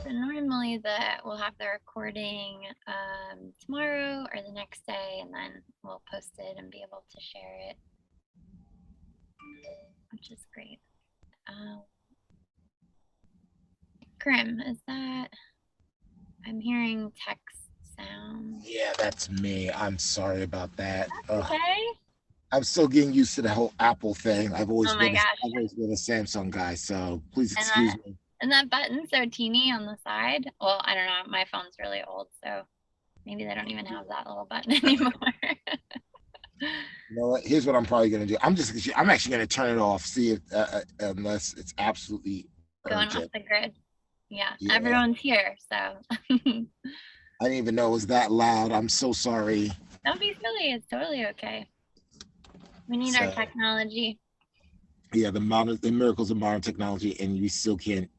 So normally we'll have the recording tomorrow or the next day, and then we'll post it and be able to share it, which is great. Karim, is that? I'm hearing text sound. Yeah, that's me. I'm sorry about that. Okay. I'm still getting used to the whole Apple thing. Oh my gosh. I've always been a Samsung guy, so please And excuse me. that button's so teeny on the side. Well, I don't know. My phone's really old, so maybe they don't even have that little button anymore. You know what? Here's what I'm probably gonna do. I'm actually gonna turn it off. See if unless it's absolutely Going off urgent. the grid. Yeah, Yeah, everyone's here, so I didn't even know it was that loud. I'm so sorry. don't be silly. It's totally okay. We need our So technology. yeah, the miracles of modern technology, and we still can't.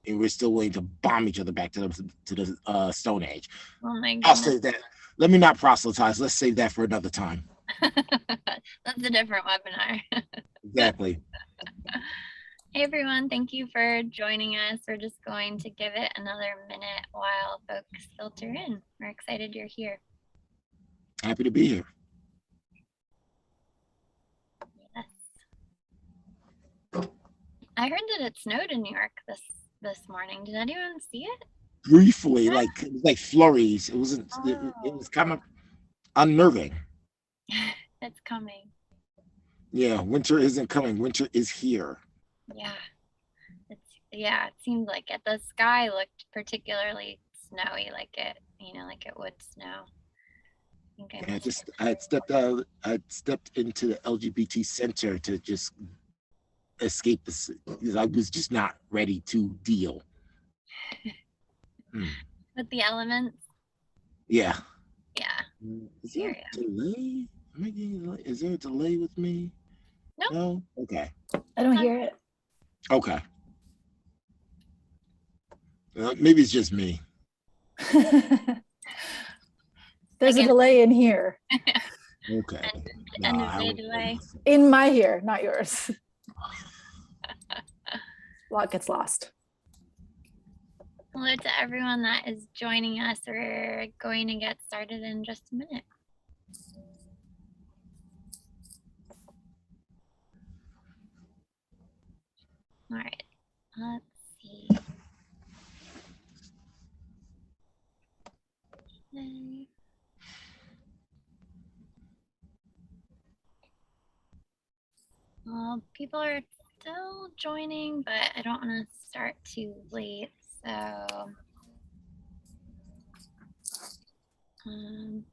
And we're still waiting to bomb each other back to the Stone Age. Oh my I'll goodness. save that. Let me not proselytize. Let's save that for another time. That's a different webinar. Exactly. Hey everyone, thank you for joining us. We're just going to give it another minute while folks filter in. We're excited you're here. Happy to be here. Yes. I heard that it snowed in New York this morning. Did anyone see it? Briefly, Yeah. like flurries. It wasn't. It was kind of unnerving. It's coming. Yeah, winter isn't coming. Winter is here. Yeah. It seemed like it. The sky looked particularly snowy, like it would snow. I think I missed it. I had stepped out. I stepped into the LGBT center to just escape this because I was just not ready to deal. Hmm. With the elements. Yeah. Yeah. Is there Here, a delay? Am I getting a delay? Is there a delay with me? Nope. No? Okay. I don't hear it. Okay. Maybe it's just me. There's a delay in here. Okay. End of day delay. In my here, not yours. A lot gets lost. Hello to everyone that is joining us. We're going to get started in just a minute. All right, let's see. Okay. Well, people are still joining, but I don't want to start too late, so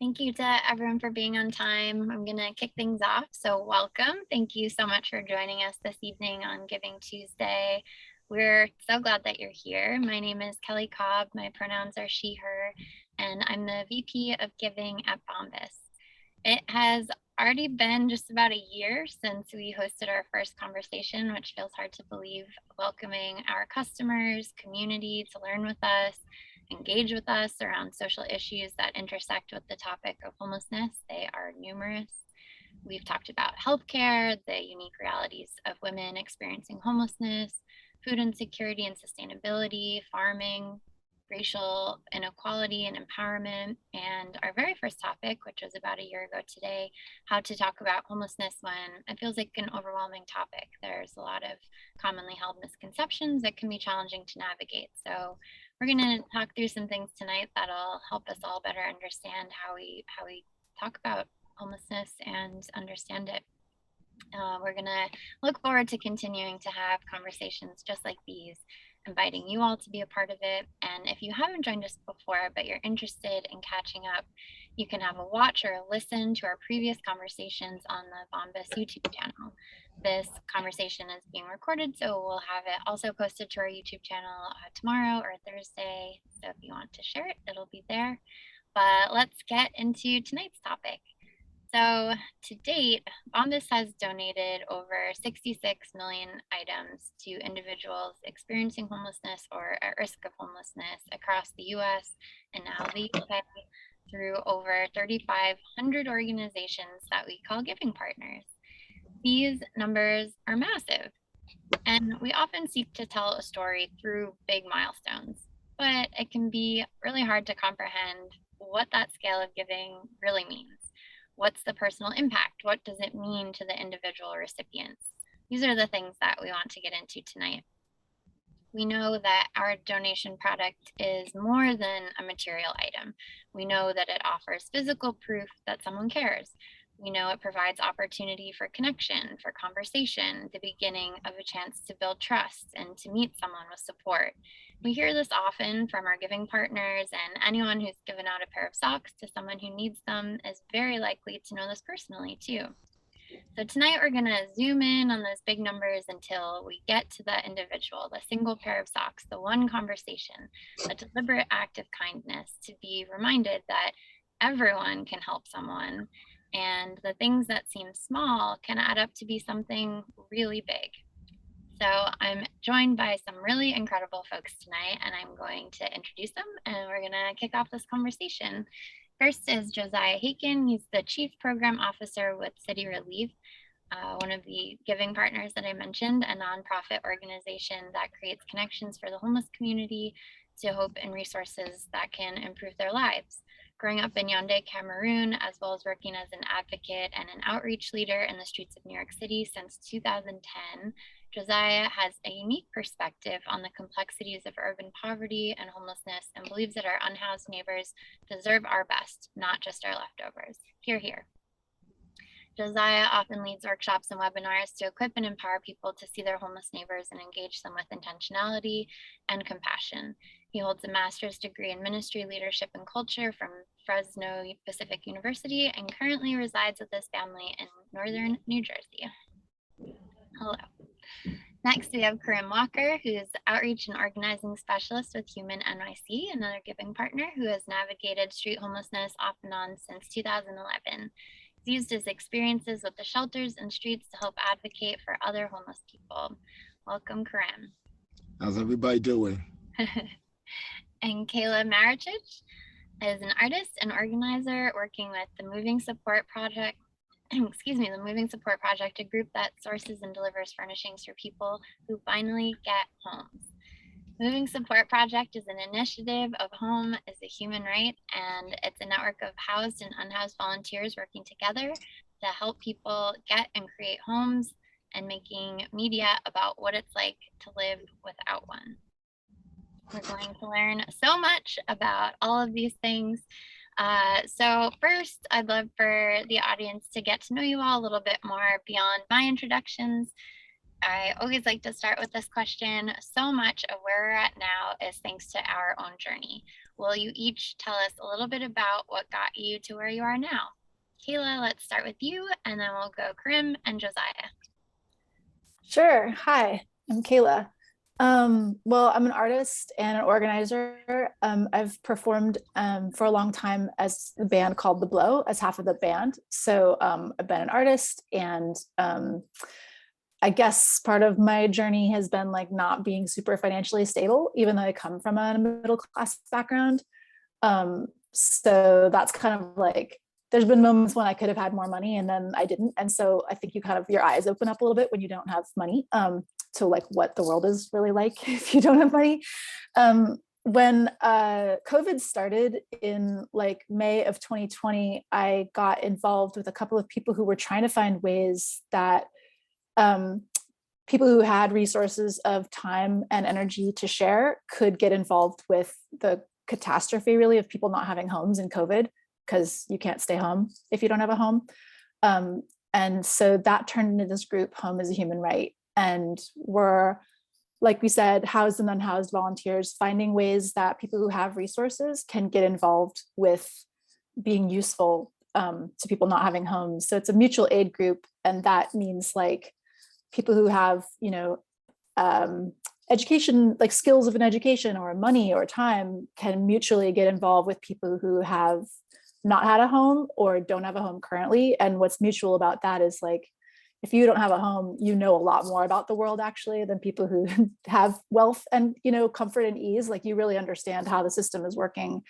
thank you to everyone for being on time. I'm gonna kick things off, so welcome. Thank you so much for joining us this evening on Giving Tuesday. We're so glad that you're here. My name is Kelly Cobb. My pronouns are she, her, and I'm the VP of Giving at Bombas. It has already been just about a year since we hosted our first conversation, which feels hard to believe, welcoming our customers, community to learn with us, engage with us around social issues that intersect with the topic of homelessness. They are numerous. We've talked about healthcare, the unique realities of women experiencing homelessness, food insecurity and sustainability, farming, racial inequality and empowerment, and our very first topic, which was about a year ago today, how to talk about homelessness when it feels like an overwhelming topic. There's a lot of commonly held misconceptions that can be challenging to navigate. So we're going to talk through some things tonight that'll help us all better understand how we talk about homelessness and understand it. We're going to look forward to continuing to have conversations just like these, inviting you all to be a part of it. And if you haven't joined us before, but you're interested in catching up, you can have a watch or a listen to our previous conversations on the Bombas YouTube channel. This conversation is being recorded, so we'll have it also posted to our YouTube channel tomorrow or Thursday. So if you want to share it, it'll be there. But let's get into tonight's topic. So to date, Bombas has donated over 66 million items to individuals experiencing homelessness or at risk of homelessness across the US and now the UK through over 3,500 organizations that we call giving partners. These numbers are massive, and we often seek to tell a story through big milestones. but it can be really hard to comprehend what that scale of giving really means. What's the personal impact? What does it mean to the individual recipients? These are the things that we want to get into tonight. We know that our donation product is more than a material item. We know that it offers physical proof that someone cares. We know it provides opportunity for connection, for conversation, the beginning of a chance to build trust and to meet someone with support. We hear this often from our giving partners, and anyone who's given out a pair of socks to someone who needs them is very likely to know this personally too. So tonight we're going to zoom in on those big numbers until we get to the individual, the single pair of socks, the one conversation, a deliberate act of kindness, to be reminded that everyone can help someone, and the things that seem small can add up to be something really big. So I'm joined by some really incredible folks tonight, and I'm going to introduce them, and we're going to kick off this conversation. First is Josiah Haken. He's the Chief Program Officer with City Relief, one of the giving partners that I mentioned, a nonprofit organization that creates connections for the homeless community to hope and resources that can improve their lives. Growing up in Yaoundé, Cameroon, as well as working as an advocate and an outreach leader in the streets of New York City since 2010, Josiah has a unique perspective on the complexities of urban poverty and homelessness, and believes that our unhoused neighbors deserve our best, not just our leftovers. Hear, hear. Josiah often leads workshops and webinars to equip and empower people to see their homeless neighbors and engage them with intentionality and compassion. He holds a master's degree in ministry, leadership, and culture from Fresno Pacific University, and currently resides with his family in northern New Jersey. Hello. Next, we have Karim, who's outreach and organizing specialist with Human NYC, another giving partner who has navigated street homelessness off and on since 2011. He's used his experiences with the shelters and streets to help advocate for other homeless people. Welcome, Karim. How's everybody doing? And Khaela Maricich is an artist and organizer working with the Moving Support Project, the Moving Support Project, a group that sources and delivers furnishings for people who finally get homes. Moving Support Project is an initiative of Home is a Human Right, and it's a network of housed and unhoused volunteers working together to help people get and create homes and making media about what it's like to live without one. We're going to learn so much about all of these things. So first, I'd love for the audience to get to know you all a little bit more beyond my introductions. I always like to start with this question. So much of where we're at now is thanks to our own journey. Will you each tell us a little bit about what got you to where you are now? Khaela, let's start with you, and then we'll go Karim and Josiah. Sure. Hi, I'm Khaela. Well, I'm an artist and an organizer. I've performed for a long time as the band called The Blow, as half of the band. So I've been an artist, and I guess part of my journey has been like not being super financially stable, even though I come from a middle class background. So that's kind of like, there's been moments when I could have had more money and then I didn't. And so I think you kind of, your eyes open up a little bit when you don't have money. To like what the world is really like if you don't have money. When COVID started in like May of 2020, I got involved with a couple of people who were trying to find ways that people who had resources of time and energy to share could get involved with the catastrophe really of people not having homes in COVID, because you can't stay home if you don't have a home. And so that turned into this group, Home is a Human Right. And we're, like we said, housed and unhoused volunteers, finding ways that people who have resources can get involved with being useful to people not having homes. So it's a mutual aid group. And that means like people who have, education, like skills of an education or money or time, can mutually get involved with people who have not had a home or don't have a home currently. And what's mutual about that is like, if you don't have a home, you know a lot more about the world actually than people who have wealth and, comfort and ease. Like you really understand how the system is working.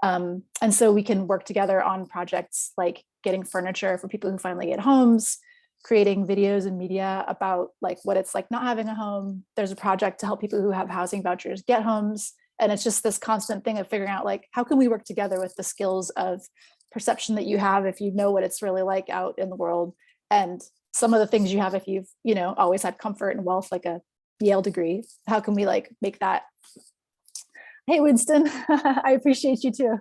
And so we can work together on projects like getting furniture for people who finally get homes, creating videos and media about like what it's like not having a home. There's a project to help people who have housing vouchers get homes. And it's just this constant thing of figuring out like, how can we work together with the skills of perception that you have if you know what it's really like out in the world, and some of the things you have if you've, you know, always had comfort and wealth, like a Yale degree. How can we like make that? Hey, Winston, I appreciate you too.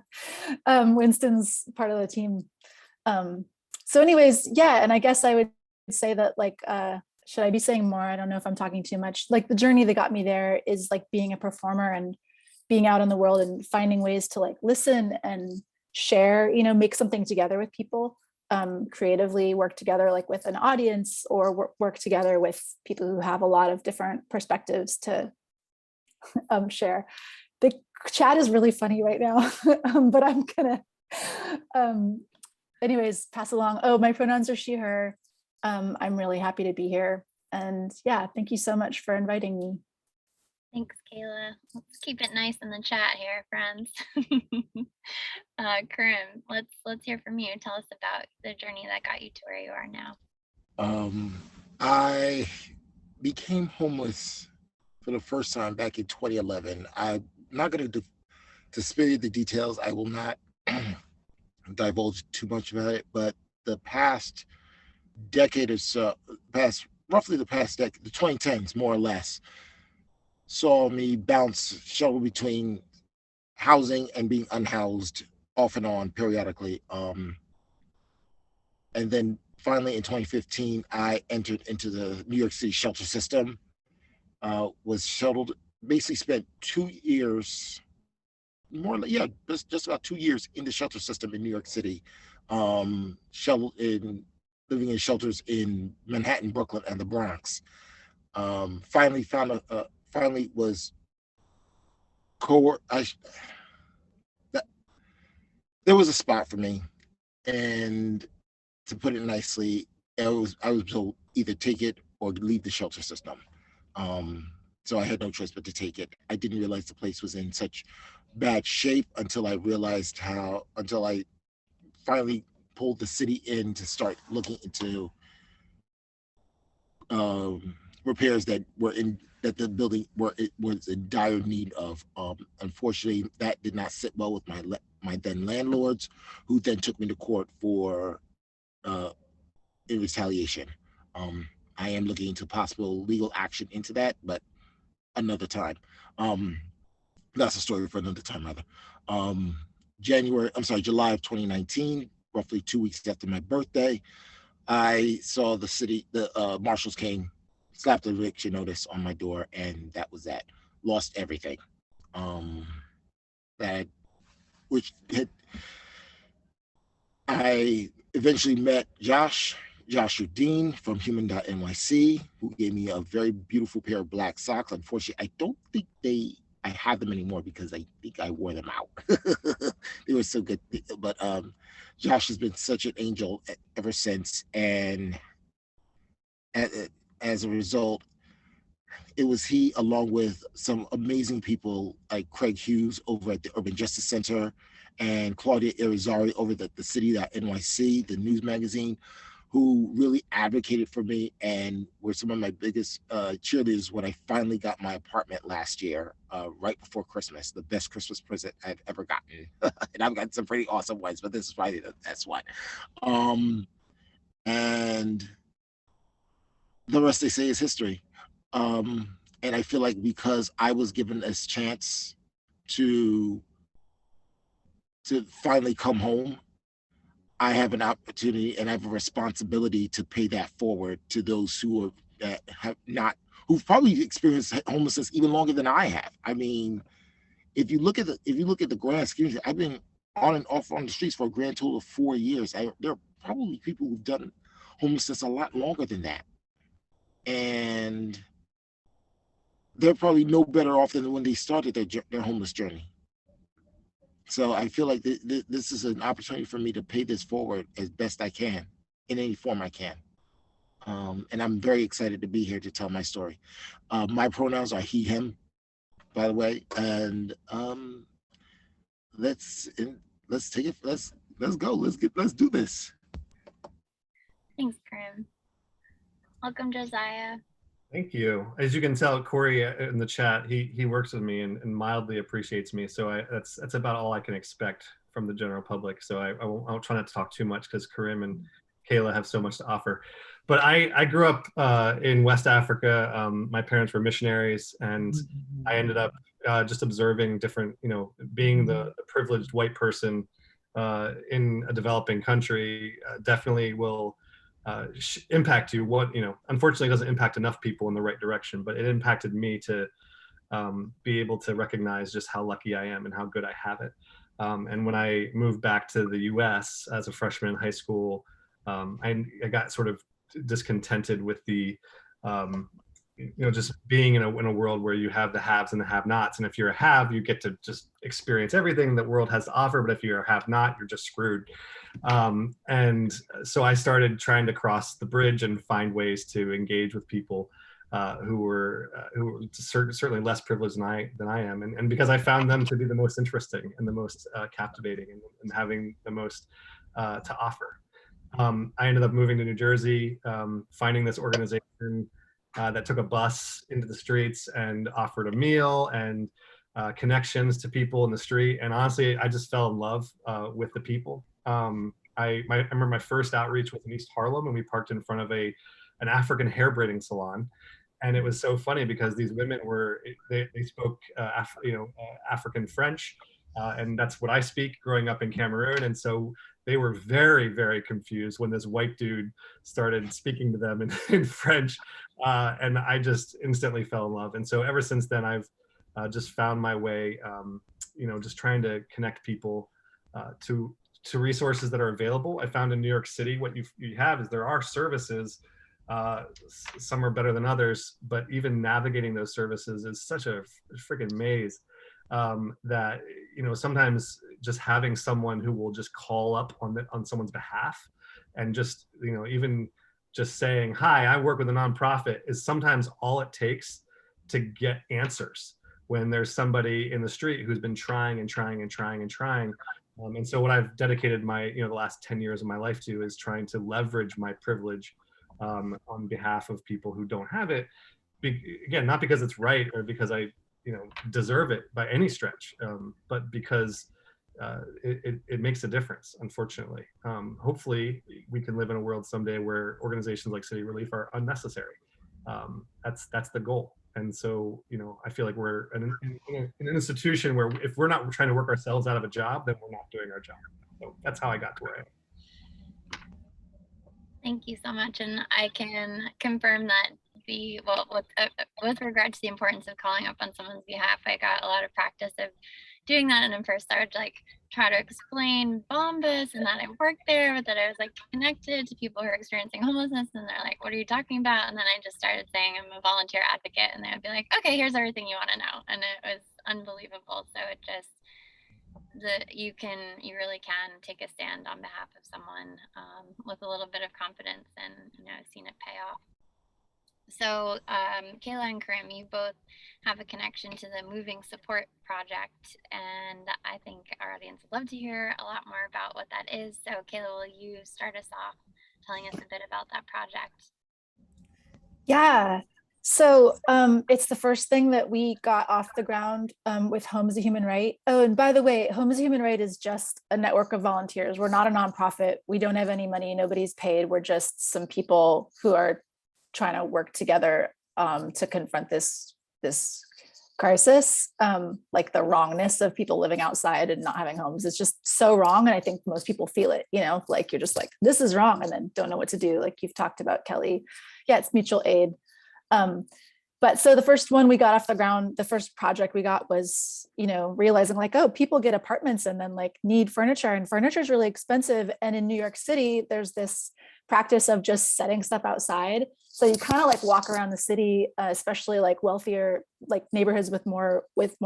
Winston's part of the team. So anyways, yeah, and I guess I would say that like, should I be saying more? I don't know if I'm talking too much. Like the journey that got me there is like being a performer and being out in the world and finding ways to like listen and share, you know, make something together with people, creatively work together like with an audience, or work together with people who have a lot of different perspectives to share. The chat is really funny right now, but I'm gonna anyways pass along. Oh, my pronouns are she, her. I'm really happy to be here. And yeah, thank you so much for inviting me. Thanks, Khaela. Let's keep it nice in the chat here, friends. Karim, let's hear from you. Tell us about the journey that got you to where you are now. I became homeless for the first time back in 2011. I'm not going to spare you the details. I will not divulge too much about it, but the past decade or so, roughly the past decade, the 2010s more or less, saw me shuttle between housing and being unhoused off and on periodically. And then finally in 2015, I entered into the New York City shelter system, was shuttled, basically spent 2 years, just about 2 years in the shelter system in New York City, living in shelters in Manhattan, Brooklyn, and the Bronx. Finally was there was a spot for me, and to put it nicely, I was told either take it or leave the shelter system. So I had no choice but to take it. I didn't realize the place was in such bad shape until I finally pulled the city in to start looking into repairs that the building was in dire need of. Unfortunately, that did not sit well with my then landlords, who then took me to court for in retaliation. I am looking into possible legal action into that, but another time. That's a story for another time, rather. July of 2019, roughly 2 weeks after my birthday, I saw the marshals came, slapped the eviction notice on my door, and that was that. Lost everything. I eventually met Josh Dean from Human.nyc, who gave me a very beautiful pair of black socks. Unfortunately, I don't think I have them anymore because I think I wore them out. They were so good. But Josh has been such an angel ever since. And as a result, it was he, along with some amazing people like Craig Hughes over at the Urban Justice Center and Claudia Irizarry over at the City.nyc, the news magazine, who really advocated for me and were some of my biggest cheerleaders when I finally got my apartment last year, right before Christmas, the best Christmas present I've ever gotten. And I've got some pretty awesome ones, but this is probably the best one. And the rest, they say, is history. And I feel like because I was given this chance to finally come home, I have an opportunity and I have a responsibility to pay that forward to those who've probably experienced homelessness even longer than I have. I mean, if you look at the grand scheme, I've been on and off on the streets for a grand total of 4 years. There are probably people who've done homelessness a lot longer than that, and they're probably no better off than when they started their homeless journey. So I feel like this is an opportunity for me to pay this forward as best I can in any form I can. And I'm very excited to be here to tell my story. My pronouns are he, him, by the way. And let's take it. Let's go. Let's do this. Thanks, Karim. Welcome, Josiah. Thank you. As you can tell, Corey in the chat, he works with me and mildly appreciates me. So that's about all I can expect from the general public. So I won't try not to talk too much because Karim and Khaela have so much to offer. But I grew up in West Africa. My parents were missionaries, and I ended up just observing different, being the privileged white person in a developing country definitely will impact you. Unfortunately doesn't impact enough people in the right direction, but it impacted me to be able to recognize just how lucky I am and how good I have it. And when I moved back to the US as a freshman in high school, I got sort of discontented with the just being in a world where you have the haves and the have-nots. And if you're a have, you get to just experience everything the world has to offer. But if you're a have-not, you're just screwed. And so I started trying to cross the bridge and find ways to engage with people who were certainly less privileged than I am. And because I found them to be the most interesting and the most captivating and having the most to offer. I ended up moving to New Jersey, finding this organization that took a bus into the streets and offered a meal and connections to people in the street. And honestly, I just fell in love with the people. I remember my first outreach was in East Harlem, and we parked in front of an African hair braiding salon. And it was so funny because these women they spoke African French, and that's what I speak growing up in Cameroon. And so they were very, very confused when this white dude started speaking to them in French. And I just instantly fell in love. And so ever since then, I've just found my way, just trying to connect people to resources that are available. I found in New York City, what you have is there are services, some are better than others, but even navigating those services is such a freaking maze. That sometimes just having someone who will just call up on someone's behalf and just even just saying, hi, I work with a nonprofit, is sometimes all it takes to get answers when there's somebody in the street who's been trying and trying and trying and trying. And so what I've dedicated the last 10 years of my life to is trying to leverage my privilege on behalf of people who don't have it. Again, not because it's right or because I deserve it by any stretch, but because it makes a difference, unfortunately. Hopefully we can live in a world someday where organizations like City Relief are unnecessary. That's the goal. And so, I feel like we're in an institution where if we're not trying to work ourselves out of a job, then we're not doing our job. So that's how I got to where I am. Thank you so much. And I can confirm that with regard to the importance of calling up on someone's behalf, I got a lot of practice of doing that. And at first I would try to explain Bombas and that I worked there, but that I was connected to people who are experiencing homelessness. And they're like, what are you talking about? And then I just started saying I'm a volunteer advocate, and they would be like, okay, here's everything you want to know. And it was unbelievable. So it just, you really can take a stand on behalf of someone with a little bit of confidence, and I've seen it pay off. So Khaela and Karim, you both have a connection to the Moving Support Project, and I think our audience would love to hear a lot more about what that is. So Khaela, will you start us off telling us a bit about that project? Yeah. So it's the first thing that we got off the ground with Home as a Human Right. Oh, and by the way, Home as a Human Right is just a network of volunteers. We're not a nonprofit. We don't have any money. Nobody's paid. We're just some people who are trying to work together to confront this crisis. Like the wrongness of people living outside and not having homes is just so wrong. And I think most people feel it, you're just like, this is wrong, and then don't know what to do. Like you've talked about, Kelly. Yeah, it's mutual aid. But so the first one we got off the ground, the first project we got was, realizing people get apartments and then need furniture, and furniture is really expensive. And in New York City, there's this practice of just setting stuff outside. So you kind of walk around the city, especially wealthier, neighborhoods with more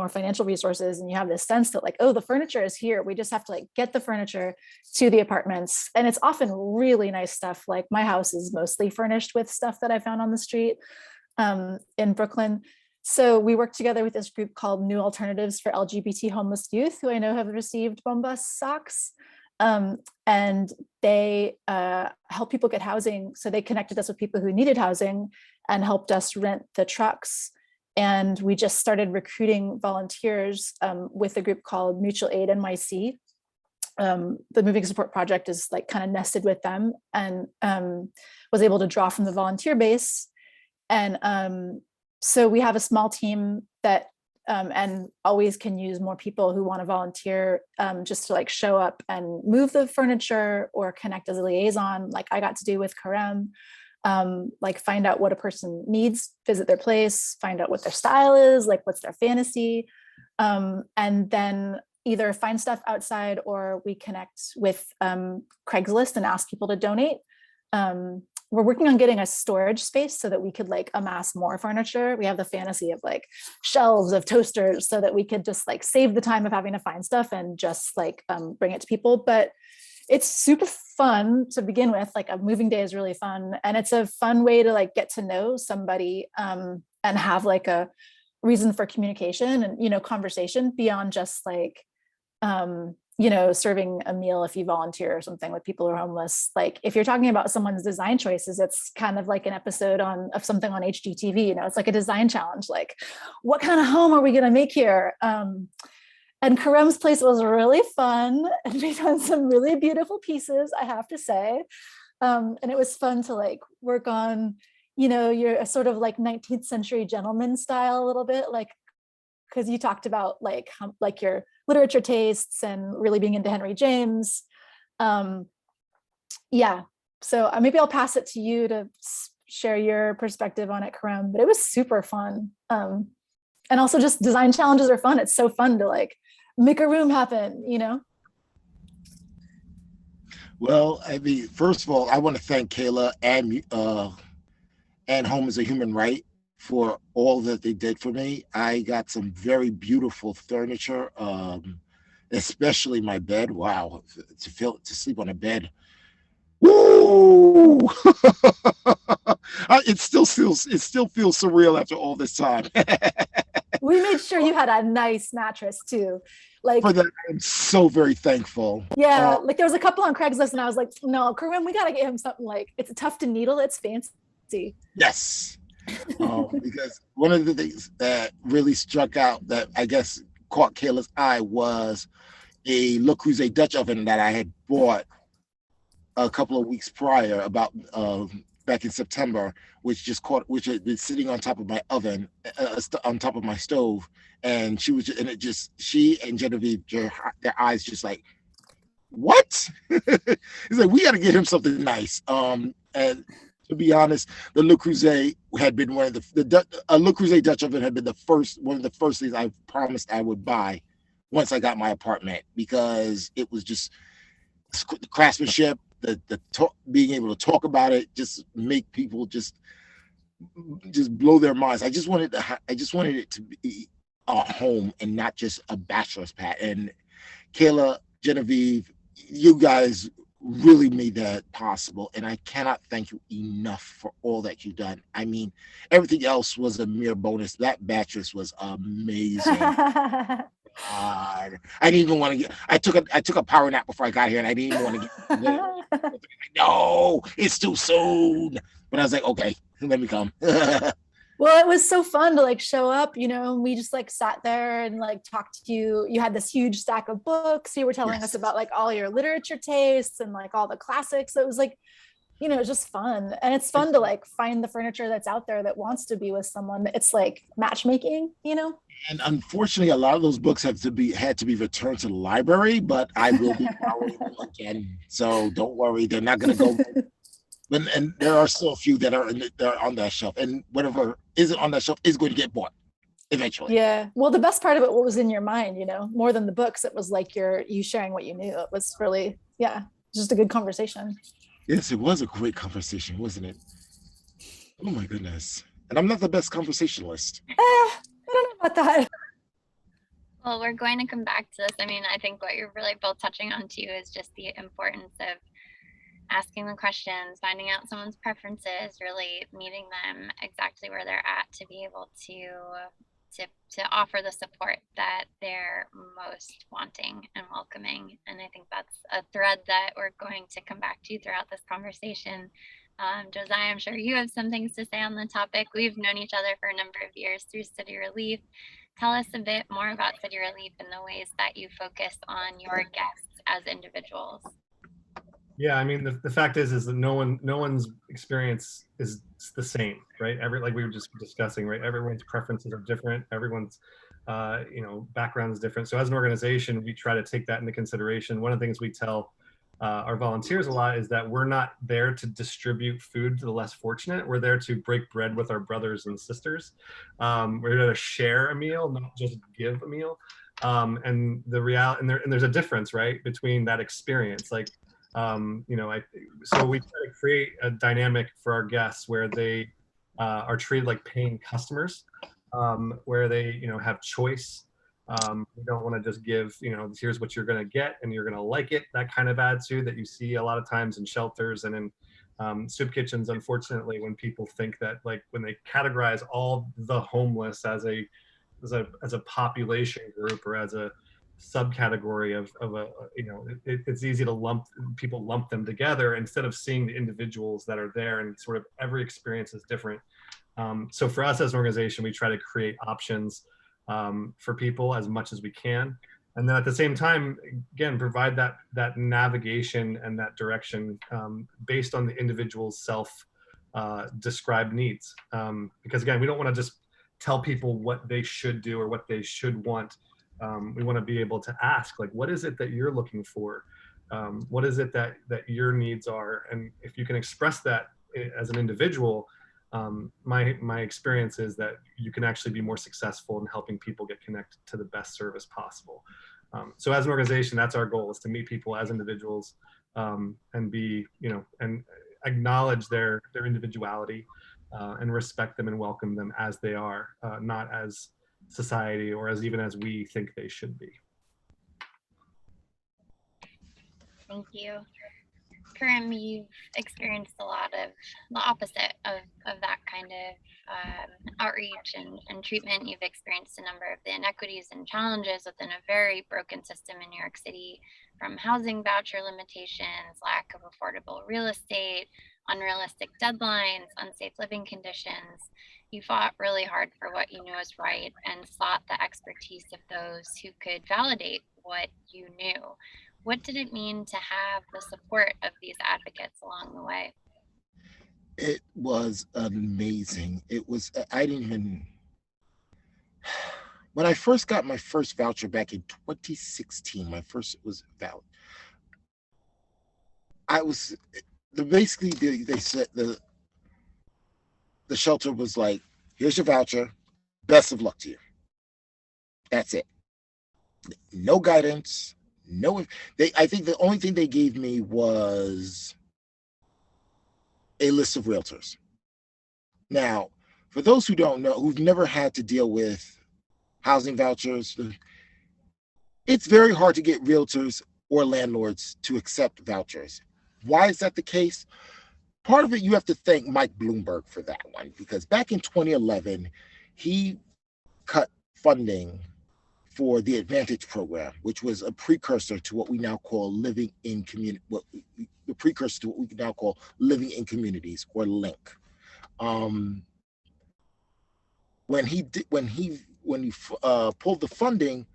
financial resources. And you have this sense that the furniture is here. We just have to get the furniture to the apartments. And it's often really nice stuff. Like my house is mostly furnished with stuff that I found on the street in Brooklyn. So we worked together with this group called New Alternatives for LGBT Homeless Youth, who I know have received Bombas socks. And they help people get housing. So they connected us with people who needed housing and helped us rent the trucks. And we just started recruiting volunteers with a group called Mutual Aid NYC. The Moving Support Project is like kind of nested with them, and was able to draw from the volunteer base. And so we have a small team that and always can use more people who want to volunteer, just to like show up and move the furniture or connect as a liaison, like I got to do with Karim. Like find out what a person needs, visit their place, find out what their style is, like what's their fantasy, and then either find stuff outside or we connect with Craigslist and ask people to donate. We're working on getting a storage space so that we could like amass more furniture. We have the fantasy of like shelves of toasters so that we could just like save the time of having to find stuff and just like bring it to people. But it's super fun to begin with. Like a moving day is really fun. And it's a fun way to like get to know somebody and have like a reason for communication and, you know, conversation beyond just like, you know, serving a meal if you volunteer or something with people who are homeless. Like if you're talking about someone's design choices, it's kind of like an episode of something on HGTV, you know, it's like a design challenge. Like what kind of home are we going to make here? And Karim's place was really fun. And we found some really beautiful pieces, I have to say. And it was fun to like work on, you know, your sort of like 19th century gentleman style a little bit, like, because you talked about like your literature tastes and really being into Henry James. Yeah, so maybe I'll pass it to you to share your perspective on it, Karim, but it was super fun. And also just design challenges are fun. It's so fun to like make a room happen, you know? Well, I mean, first of all, I want to thank Khaela and Home is a Human Right for all that they did for me. I got some very beautiful furniture, especially my bed. Wow, to sleep on a bed. Woo! It still feels surreal after all this time. We made sure you had a nice mattress too. Like for that, I'm so very thankful. Yeah, like there was a couple on Craigslist, and I was like, no, Karim, we gotta get him something like it's tough to needle, it's fancy. Yes. Because one of the things that really struck out that I guess caught Kayla's eye was a Le Creuset Dutch oven that I had bought a couple of weeks prior, about back in September, which had been sitting on top of my oven, on top of my stove, and she and Genevieve, their eyes just like, what? He's like, we got to get him something nice. And to be honest, the Le Creuset had been one of the Le Creuset Dutch oven had been one of the first things I promised I would buy once I got my apartment, because it was just the craftsmanship, being able to talk about it, just make people just blow their minds. I just wanted it to be a home and not just a bachelor's pad. And Khaela, Genevieve, you guys really made that possible, and I cannot thank you enough for all that you've done. I mean, everything else was a mere bonus. That mattress was amazing. God, I didn't even want to get. I took a power nap before I got here, and I didn't even want to get. No, it's too soon. But I was like, okay, let me come. Well, it was so fun to like show up, you know, and we just like sat there and like talked to you. You had this huge stack of books. You were telling us about like all your literature tastes and like all the classics. So it was like, you know, it was just fun. And it's fun to like find the furniture that's out there that wants to be with someone. It's like matchmaking, you know? And unfortunately, a lot of those books had to be returned to the library, but I will be borrowing them again. So don't worry, they're not going to go. And there are still a few that are on that shelf, and whatever isn't on that shelf is going to get bought eventually. Yeah. Well, the best part of it, what was in your mind, you know, more than the books, it was like you sharing what you knew. It was really, just a good conversation. Yes, it was a great conversation, wasn't it? Oh my goodness. And I'm not the best conversationalist. I don't know about that. Well, we're going to come back to this. I mean, I think what you're really both touching on too is just the importance of asking the questions, finding out someone's preferences, really meeting them exactly where they're at to be able to to offer the support that they're most wanting and welcoming. And I think that's a thread that we're going to come back to throughout this conversation. Josiah, I'm sure you have some things to say on the topic. We've known each other for a number of years through City Relief. Tell us a bit more about City Relief and the ways that you focus on your guests as individuals. Yeah, I mean, the fact is that no one's experience is the same, right? Like we were just discussing, right? Everyone's preferences are different. Everyone's, background is different. So as an organization, we try to take that into consideration. One of the things we tell our volunteers a lot is that we're not there to distribute food to the less fortunate. We're there to break bread with our brothers and sisters. We're there to share a meal, not just give a meal. And the reality, and there's a difference, right, between that experience, like. So we try to create a dynamic for our guests where they are treated like paying customers, where they, have choice. We don't want to just give, here's what you're going to get and you're going to like it. That kind of attitude that you see a lot of times in shelters and in soup kitchens, unfortunately, when people think that, like, when they categorize all the homeless as a population group or as a subcategory of a, it's easy to lump them together instead of seeing the individuals that are there, and sort of every experience is different. So for us as an organization, we try to create options for people as much as we can, and then at the same time, again, provide that navigation and that direction based on the individual's self described needs, because again, we don't want to just tell people what they should do or what they should want. We want to be able to ask, like, what is it that you're looking for? What is it that your needs are? And if you can express that as an individual, my experience is that you can actually be more successful in helping people get connected to the best service possible. So as an organization, that's our goal, is to meet people as individuals, and be, and acknowledge their individuality, and respect them and welcome them as they are, not as society or even as we think they should be. Thank you. Karim, you've experienced a lot of the opposite of that kind of outreach and treatment. You've experienced a number of the inequities and challenges within a very broken system in New York City, from housing voucher limitations, lack of affordable real estate, unrealistic deadlines, unsafe living conditions. You fought really hard for what you knew was right and sought the expertise of those who could validate what you knew. What did it mean to have the support of these advocates along the way? It was amazing. When I first got my first voucher back in 2016, my first was valid. They said the shelter was like, here's your voucher, best of luck to you. That's it. No guidance. I think the only thing they gave me was a list of realtors. Now, for those who don't know, who've never had to deal with housing vouchers, it's very hard to get realtors or landlords to accept vouchers. Why is that the case? Part of it, you have to thank Mike Bloomberg for that one, because back in 2011, he cut funding for the Advantage program, which was a precursor to what we now call living in communities, or LINK. When he pulled the funding,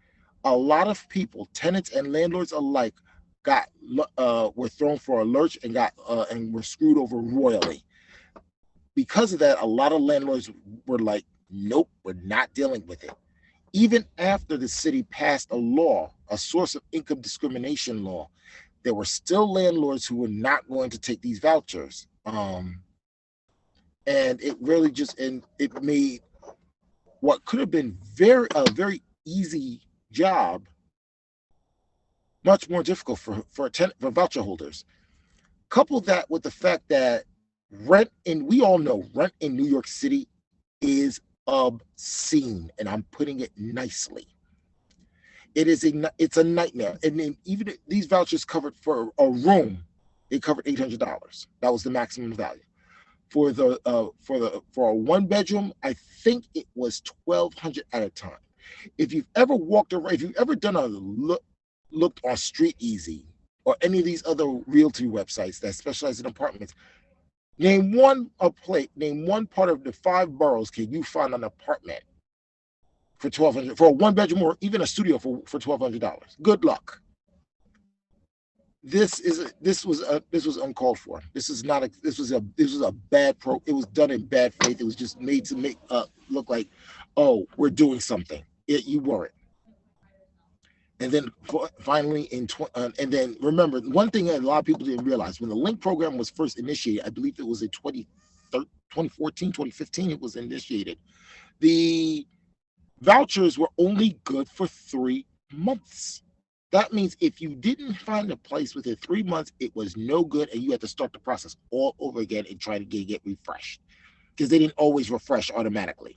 a lot of people, tenants and landlords alike, were thrown for a lurch and were screwed over royally. Because of that, a lot of landlords were like, nope, we're not dealing with it. Even after the city passed a law, a source of income discrimination law, there were still landlords who were not going to take these vouchers. And it really it made what could have been a very easy job much more difficult for voucher holders. Couple that with the fact that we all know rent in New York City is obscene, and I'm putting it nicely. It's a nightmare. And then even these vouchers covered for a room, it covered $800. That was the maximum value. For a 1 bedroom, I think it was $1,200 at a time. If you've ever walked around, if you've ever done a looked on Street Easy or any of these other realty websites that specialize in apartments, name one part of the 5 boroughs can you find an apartment for $1,200 for a 1 bedroom or even a studio for $1,200. Good luck. This was uncalled for. This was a bad it was done in bad faith. It was just made to make look like, oh, we're doing something. You weren't. And then finally and then remember, one thing that a lot of people didn't realize, when the Link program was first initiated, I believe it was in 2014, 2015, it was initiated. The vouchers were only good for 3 months. That means if you didn't find a place within 3 months, it was no good, and you had to start the process all over again and try to get refreshed, because they didn't always refresh automatically.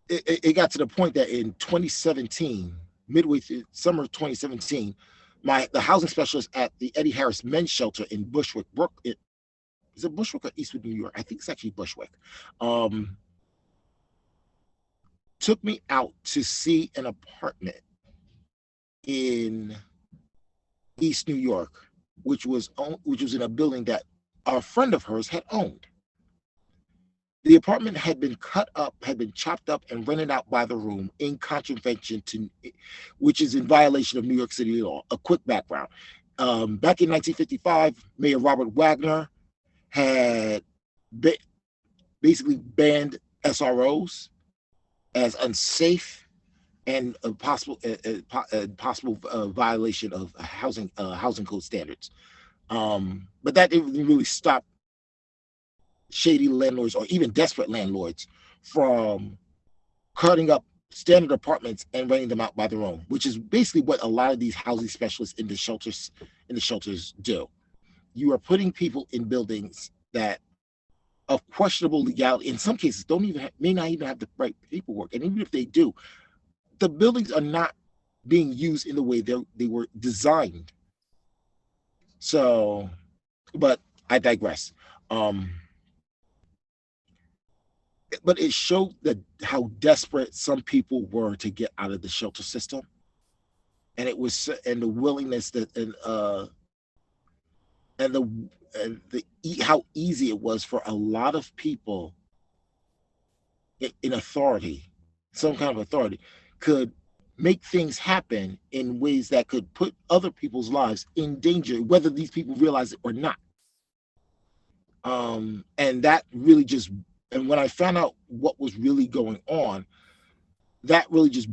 It got to the point that in 2017, midway through summer of 2017, the housing specialist at the Eddie Harris Men's Shelter in Bushwick, is it Bushwick or Eastwood, New York? I think it's actually Bushwick. Took me out to see an apartment in East New York, which was in a building that a friend of hers had owned. The apartment had been cut up, had been chopped up and rented out by the room in contravention to, which is in violation of New York City law. A quick background. Back in 1955, Mayor Robert Wagner had basically banned SROs as unsafe and a possible violation of housing code standards. But that didn't really stop shady landlords or even desperate landlords from cutting up standard apartments and renting them out by the room, which is basically what a lot of these housing specialists in the shelters do. You are putting people in buildings that of questionable legality, in some cases may not even have the right paperwork, and even if they do, the buildings are not being used in the way they were designed. So, but I digress. But it showed how desperate some people were to get out of the shelter system, and the willingness how easy it was for a lot of people in authority, some kind of authority, could make things happen in ways that could put other people's lives in danger, whether these people realize it or not. And that really just, and when I found out what was really going on, that really just,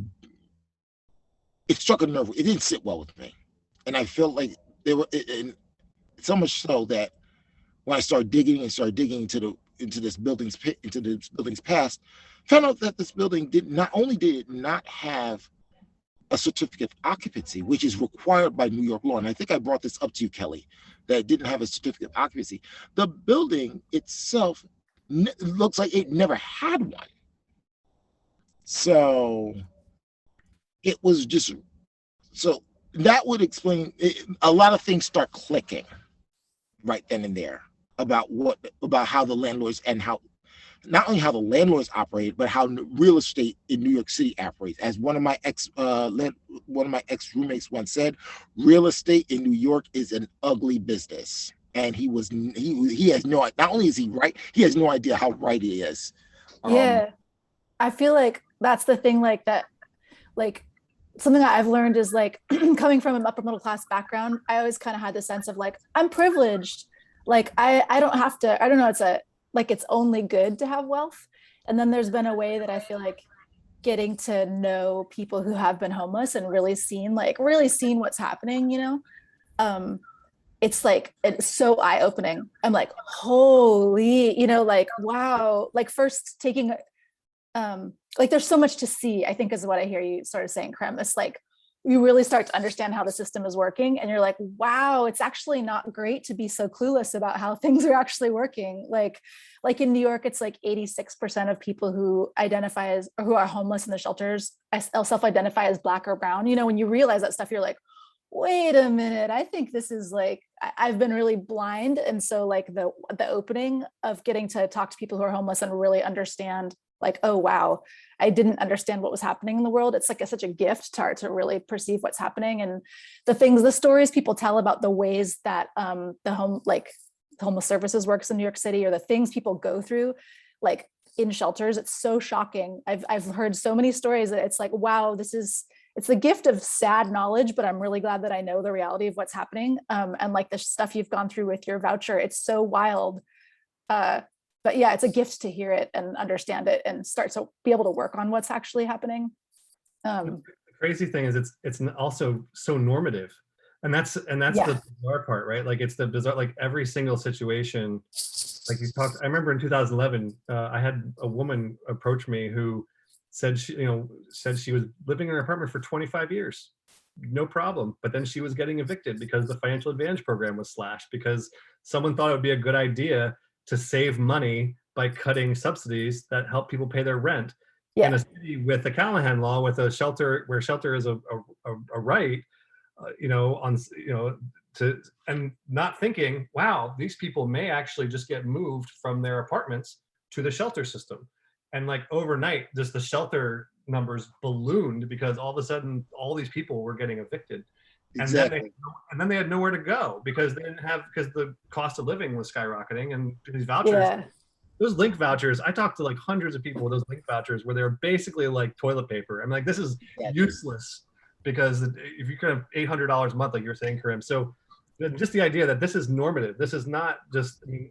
it struck a nerve. It didn't sit well with me. And I felt like and so much so that when I started digging into this building's past, found out that this building not only did it not have a certificate of occupancy, which is required by New York law, and I think I brought this up to you, Kelly, that it didn't have a certificate of occupancy. The building itself looks like it never had one. So it was just, so that would explain it. A lot of things start clicking right then and there about how the landlords, and how not only how the landlords operate, but how real estate in New York City operates. As one of my ex roommates once said, real estate in New York is an ugly business. And he has no, not only is he right, he has no idea how right he is. Yeah, I feel like that's the thing, like that, like something that I've learned is like coming from an upper middle class background, I always kind of had the sense of like, I'm privileged. Like I don't have to, I don't know, it's only good to have wealth. And then there's been a way that I feel like getting to know people who have been homeless and really seen what's happening, it's so eye-opening. I'm like, holy, like, wow, like first taking, like there's so much to see, I think is what I hear you sort of saying, Karim. It's like, you really start to understand how the system is working, and you're like, wow, it's actually not great to be so clueless about how things are actually working. Like in New York, it's like 86% of people who are homeless in the shelters self-identify as Black or brown. When you realize that stuff, you're like, wait a minute, I think this is like, I've been really blind. And so like the opening of getting to talk to people who are homeless and really understand like, oh, wow, I didn't understand what was happening in the world. It's like such a gift to really perceive what's happening. And the stories people tell about the ways that the homeless services works in New York City, or the things people go through, like in shelters, it's so shocking. I've heard so many stories that it's like, wow, it's the gift of sad knowledge, but I'm really glad that I know the reality of what's happening. And like the stuff you've gone through with your voucher, it's so wild. But yeah, it's a gift to hear it and understand it and start to be able to work on what's actually happening. The crazy thing is it's also so normative. And that's Yeah. the bizarre part, right? Like it's the bizarre, like every single situation, like you talked, I remember in 2011, I had a woman approach me who said she was living in her apartment for 25 years, no problem. But then she was getting evicted because the financial advantage program was slashed, because someone thought it would be a good idea to save money by cutting subsidies that help people pay their rent. Yeah. In a city with the Callahan law, with a shelter where shelter is a right, and not thinking, wow, these people may actually just get moved from their apartments to the shelter system. And like overnight, just the shelter numbers ballooned because all of a sudden all these people were getting evicted. Exactly. And then they had nowhere to go because the cost of living was skyrocketing, and these vouchers, those link vouchers, I talked to like hundreds of people with those link vouchers where they're basically like toilet paper. I'm like, this is useless, because if you could have $800 a month, like you're saying, Karim. So just the idea that this is normative, this is not just, I mean,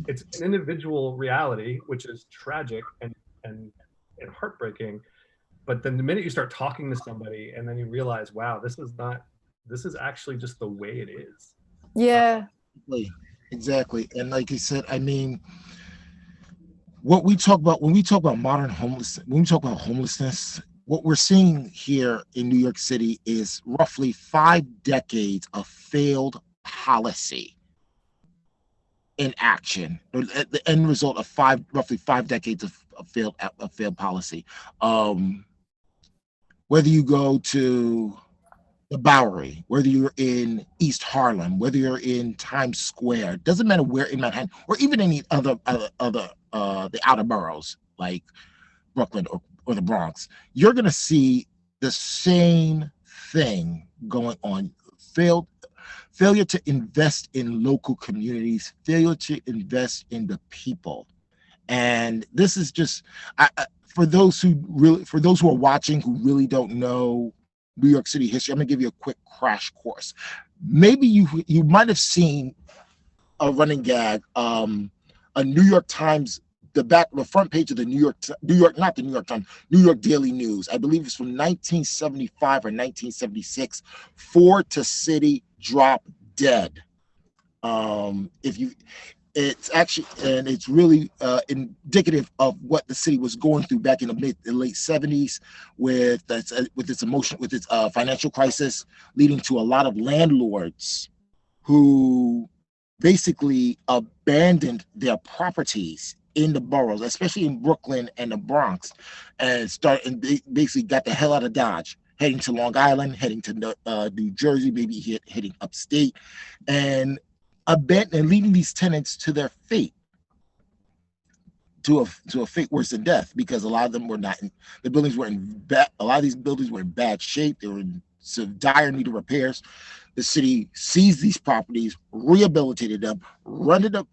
it's an individual reality, which is tragic and heartbreaking. But then the minute you start talking to somebody and then you realize, wow, this is actually just the way it is. Yeah. Exactly. And like you said, I mean, when we talk about homelessness, what we're seeing here in New York City is roughly 5 decades of failed policy in action. The end result of roughly 5 decades of failed policy. Whether you go to the Bowery, whether you're in East Harlem, whether you're in Times Square, doesn't matter where in Manhattan, or even any other the outer boroughs like Brooklyn or the Bronx, you're going to see the same thing going on. Failure to invest in local communities, failure to invest in the people. And this is just, for those who are watching who really don't know New York City history, I'm gonna give you a quick crash course. Maybe you might have seen a running gag, a New York Times, the front page of the New York Daily News. I believe it's from 1975 or 1976. Ford to city drop dead. It's actually, and it's really indicative of what the city was going through back in the late 70s with its financial crisis, leading to a lot of landlords who basically abandoned their properties in the boroughs, especially in Brooklyn and the Bronx, and basically got the hell out of Dodge, heading to Long Island, heading to New Jersey, maybe heading upstate, and leading these tenants to their fate, to a fate worse than death, because a lot of them were not in, the buildings were in bad, a lot of these buildings were in bad shape. They were in dire need of repairs. The city seized these properties, rehabilitated them,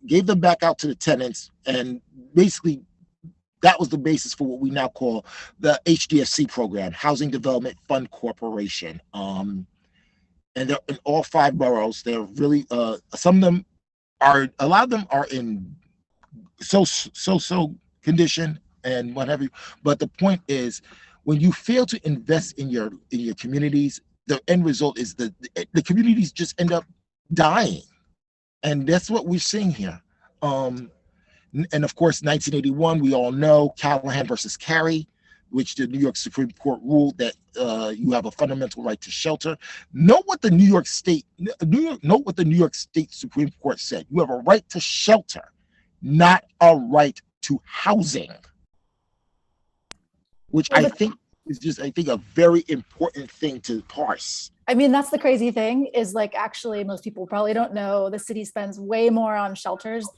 gave them back out to the tenants, and basically that was the basis for what we now call the HDFC program, Housing Development Fund Corporation. And they're in all 5 boroughs. They're really a lot of them are in so condition and what have you. But the point is, when you fail to invest in your communities, the end result is the communities just end up dying, and that's what we're seeing here. And of course, 1981, we all know Callahan versus Carey, which the New York Supreme Court ruled that you have a fundamental right to shelter. Note what the New York State Supreme Court said. You have a right to shelter, not a right to housing, which I think is just, a very important thing to parse. I mean, that's the crazy thing is like, actually, most people probably don't know the city spends way more on shelters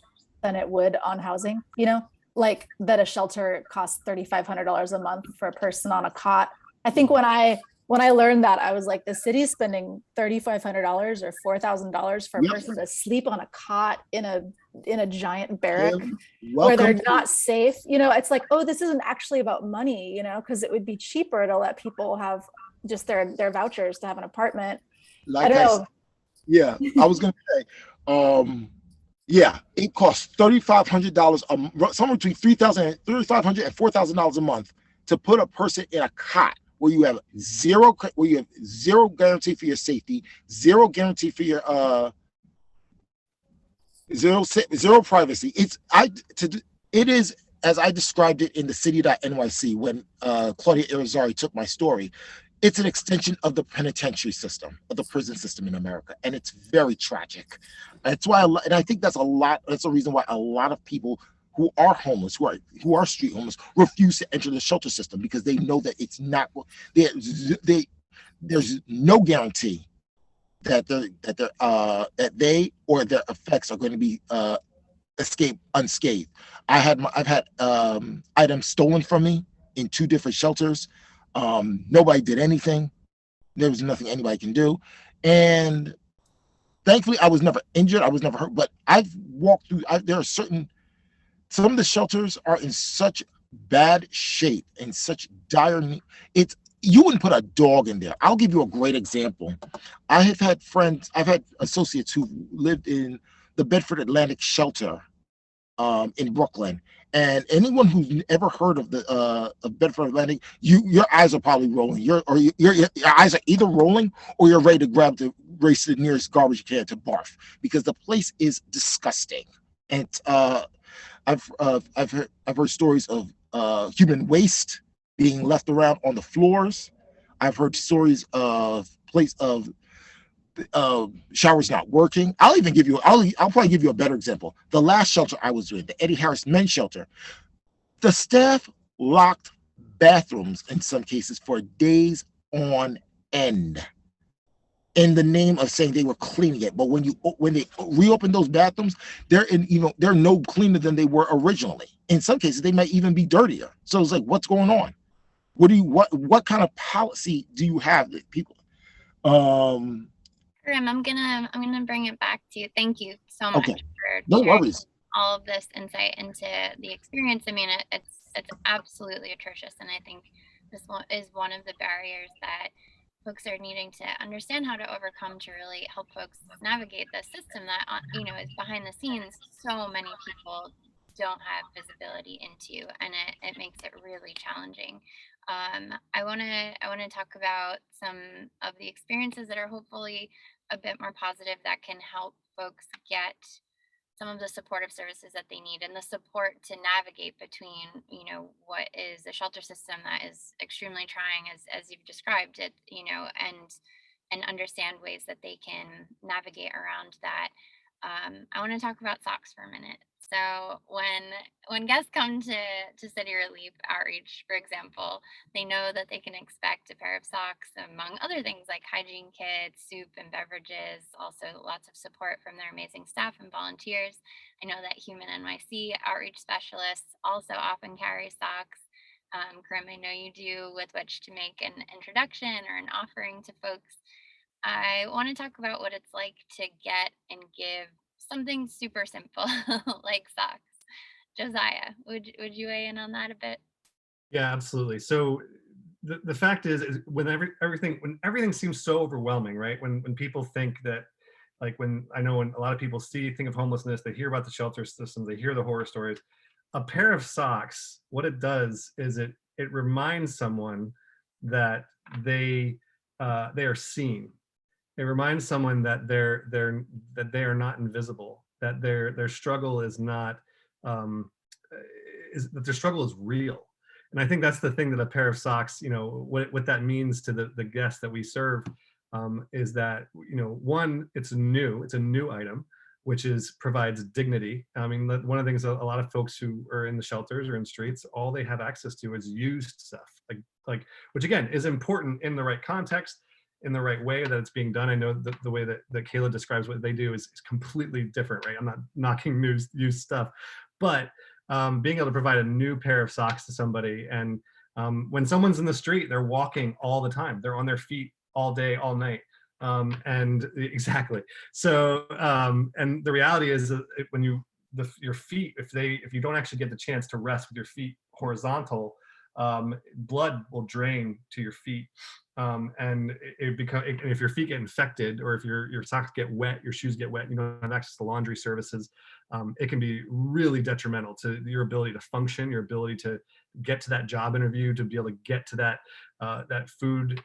than it would on housing, you know, like that a shelter costs $3,500 a month for a person on a cot. I think when I learned that, I was like, the city's spending $3,500 or $4,000 for a Yep. person to sleep on a cot in a giant barrack where Welcome. they're not safe. You know, it's like, oh, this isn't actually about money, you know, because it would be cheaper to let people have just their vouchers to have an apartment. Like I don't said, know. yeah, I was gonna say, yeah, it costs $3,500 somewhere between $3,500 and $4,000 a month to put a person in a cot where you have zero guarantee for your safety, zero guarantee for your zero privacy. It is as I described it in the city.nyc when Claudia Irizarry took my story. It's an extension of the penitentiary system, of the prison system in America, and it's very tragic. That's why, and I think that's a reason why a lot of people who are homeless, who are street homeless, refuse to enter the shelter system, because they know that it's not. There's no guarantee that they or their effects are going to be escape unscathed. I've had items stolen from me in 2 different shelters. Nobody did anything. There was nothing anybody can do. And thankfully, I was never injured. I was never hurt. But I've walked through, there are some of the shelters are in such bad shape and such dire need. You wouldn't put a dog in there. I'll give you a great example. I've had associates who lived in the Bedford Atlantic shelter in Brooklyn. And anyone who's ever heard of the of Bedford Atlantic, your eyes are probably rolling. Your eyes are either rolling or you're ready to race to the nearest garbage can to barf, because the place is disgusting. And I've heard stories of human waste being left around on the floors. I've heard stories of showers not working. I'll probably give you a better example. The last shelter I was doing, the Eddie Harris Men's Shelter, the staff locked bathrooms in some cases for days on end in the name of saying they were cleaning it. But when they reopen those bathrooms, they're no cleaner than they were originally. In some cases, they might even be dirtier. So it's like, what's going on? What kind of policy do you have that people? Karim, I'm gonna bring it back to you. Thank you so much for sharing all of this insight into the experience. I mean, it's absolutely atrocious, and I think this is one of the barriers that folks are needing to understand how to overcome to really help folks navigate the system that is behind the scenes. So many people don't have visibility into, and it makes it really challenging. I want to talk about some of the experiences that are hopefully a bit more positive, that can help folks get some of the supportive services that they need and the support to navigate between, what is a shelter system that is extremely trying, as you've described it, and understand ways that they can navigate around that. I want to talk about socks for a minute. So when guests come to City Relief Outreach, for example, they know that they can expect a pair of socks, among other things like hygiene kits, soup and beverages, also lots of support from their amazing staff and volunteers. I know that Human NYC outreach specialists also often carry socks. Karim, I know you do, with which to make an introduction or an offering to folks. I want to talk about what it's like to get and give something super simple like socks. Josiah, would you weigh in on that a bit? Yeah, absolutely. So the fact is when everything seems so overwhelming, right? When people think that, like, when a lot of people think of homelessness, they hear about the shelter system, they hear the horror stories. A pair of socks, what it does is it reminds someone that they are seen. It reminds someone that they are not invisible, that their struggle is not that their struggle is real. And I think that's the thing, that a pair of socks, what that means to the guests that we serve, is that, one, it's a new item, which provides dignity. I mean, one of the things, a lot of folks who are in the shelters or in streets, all they have access to is used stuff, like which again is important in the right context. in the right way, that it's being done. I know that the way that Khaela describes what they do is completely different, right? I'm not knocking new stuff, but being able to provide a new pair of socks to somebody, and when someone's in the street, they're walking all the time, they're on their feet all day, all night. And exactly. So, and the reality is that when your feet, if you don't actually get the chance to rest with your feet horizontal, blood will drain to your feet. And if your feet get infected, or if your socks get wet, your shoes get wet, you don't have access to laundry services, it can be really detrimental to your ability to function, your ability to get to that job interview, to be able to get to that food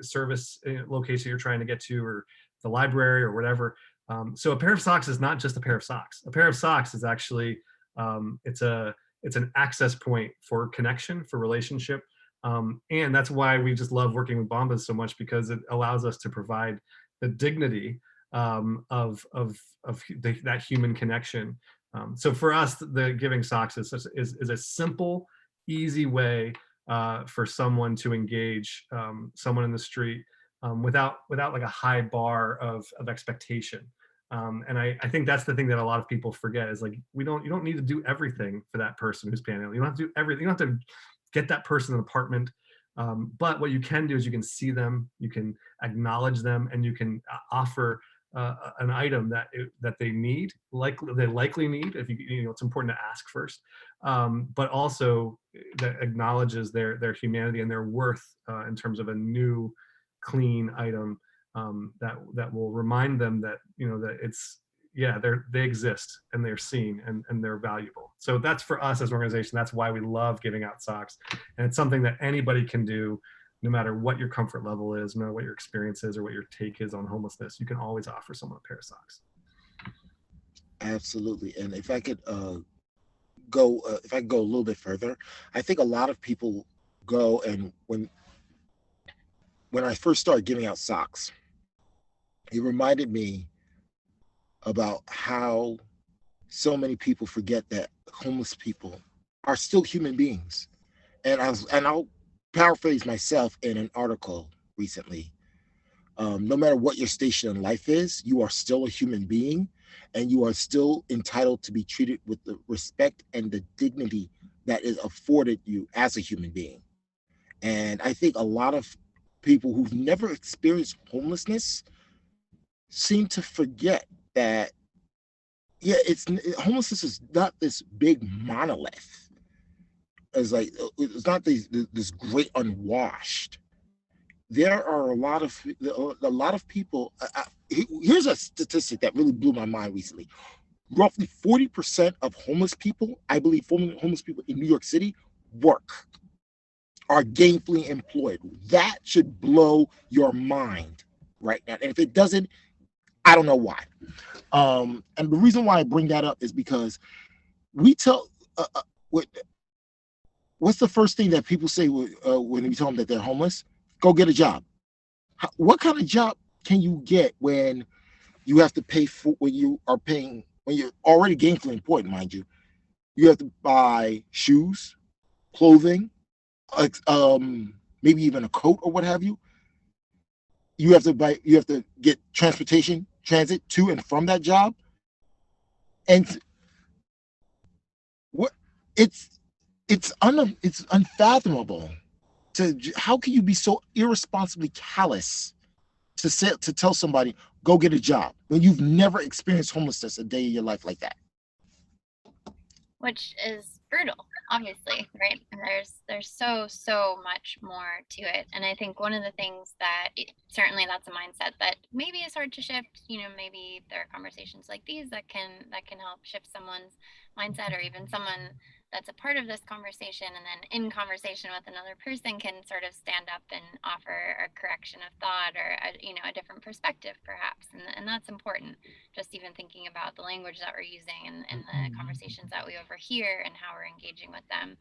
service location you're trying to get to, or the library, or whatever. So a pair of socks is not just a pair of socks. A pair of socks is actually it's an access point for connection, for relationship. And that's why we just love working with Bombas so much, because it allows us to provide the dignity of that human connection. So for us, the giving socks is a simple, easy way for someone to engage someone in the street without like a high bar of expectation. And I think that's the thing that a lot of people forget, is like, you don't need to do everything for that person who's panhandling. You don't have to do everything. You don't have to get that person an apartment. But what you can do is you can see them, you can acknowledge them, and you can offer an item that they need, they likely need. If it's important to ask first, but also that acknowledges their humanity and their worth in terms of a new, clean item that will remind them that that they exist, and they're seen, and they're valuable. So that's, for us as an organization, that's why we love giving out socks. And it's something that anybody can do, no matter what your comfort level is, no matter what your experience is, or what your take is on homelessness. You can always offer someone a pair of socks. Absolutely. And if I could go a little bit further, I think a lot of people go, and when I first started giving out socks, it reminded me about how so many people forget that homeless people are still human beings. I'll paraphrase myself in an article recently. No matter what your station in life is, you are still a human being, and you are still entitled to be treated with the respect and the dignity that is afforded you as a human being. And I think a lot of people who've never experienced homelessness seem to forget that, homelessness is not this big monolith. It's not this great unwashed. There are a lot of people. Here's a statistic that really blew my mind recently. Roughly 40% of homeless people, I believe, homeless people in New York City are gainfully employed. That should blow your mind right now. And if it doesn't, I don't know why. And the reason why I bring that up is because we tell what's the first thing that people say when we tell them that they're homeless? Go get a job. What kind of job can you get when you have to pay for when you're already gainfully employed, mind you? You have to buy shoes, clothing, maybe even a coat or what have you. You have to get transit to and from that job. And what it's unfathomable how can you be so irresponsibly callous to tell somebody go get a job when you've never experienced homelessness a day in your life like that? Which is brutal, obviously, right? And there's so much more to it. And I think one of the things that certainly that's a mindset that maybe is hard to shift. Maybe there are conversations like these that can help shift someone's mindset, or even someone that's a part of this conversation, and then in conversation with another person can sort of stand up and offer a correction of thought, or a different perspective perhaps. And that's important, just even thinking about the language that we're using, and the conversations that we overhear, and how we're engaging with them.